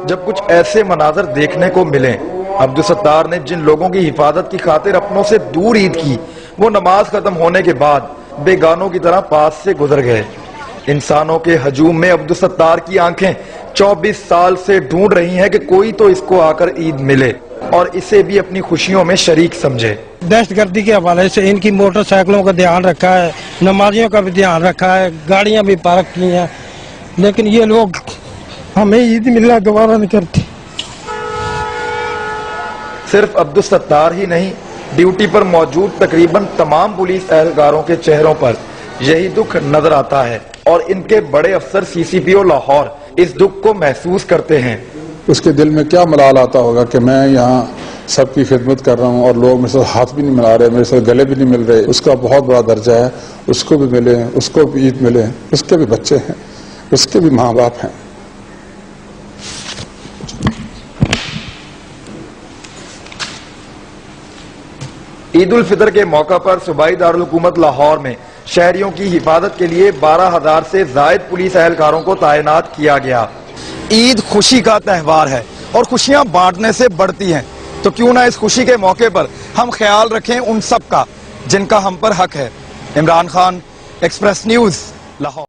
جب کچھ ایسے مناظر دیکھنے کو ملیں، عبدالستار نے جن لوگوں کی حفاظت کی خاطر اپنوں سے دور عید کی، وہ نماز ختم ہونے کے بعد بیگانوں کی طرح پاس سے گزر گئے۔ انسانوں کے ہجوم میں عبدالستار کی آنکھیں 24 سال سے ڈھونڈ رہی ہیں کہ کوئی تو اس کو آ کر عید ملے اور اسے بھی اپنی خوشیوں میں شریک سمجھے۔ دہشت گردی کے حوالے سے ان کی موٹر سائیکلوں کا دھیان رکھا ہے، نمازیوں کا بھی دھیان رکھا ہے، گاڑیاں بھی پارک کی ہیں، لیکن یہ لوگ ہمیں عید ملنا گوارا نہیں کرتے۔ صرف عبدالستار ہی نہیں، ڈیوٹی پر موجود تقریباً تمام پولیس اہلکاروں کے چہروں پر یہی دکھ نظر آتا ہے اور ان کے بڑے افسر سی سی پی او لاہور اس دکھ کو محسوس کرتے ہیں۔ اس کے دل میں کیا ملال آتا ہوگا کہ میں یہاں سب کی خدمت کر رہا ہوں اور لوگ میرے ساتھ ہاتھ بھی نہیں ملا رہے، میرے ساتھ گلے بھی نہیں مل رہے۔ اس کا بہت بڑا درجہ ہے، اس کو بھی ملے، اس کو بھی عید ملے، اس کے بھی بچے ہیں، اس کے بھی ماں باپ ہیں۔ عید الفطر کے موقع پر صوبائی دارالحکومت لاہور میں شہریوں کی حفاظت کے لیے 12,000 سے زائد پولیس اہلکاروں کو تعینات کیا گیا۔ عید خوشی کا تہوار ہے اور خوشیاں بانٹنے سے بڑھتی ہیں، تو کیوں نہ اس خوشی کے موقع پر ہم خیال رکھیں ان سب کا جن کا ہم پر حق ہے۔ Imran Khan, express news, Lahore.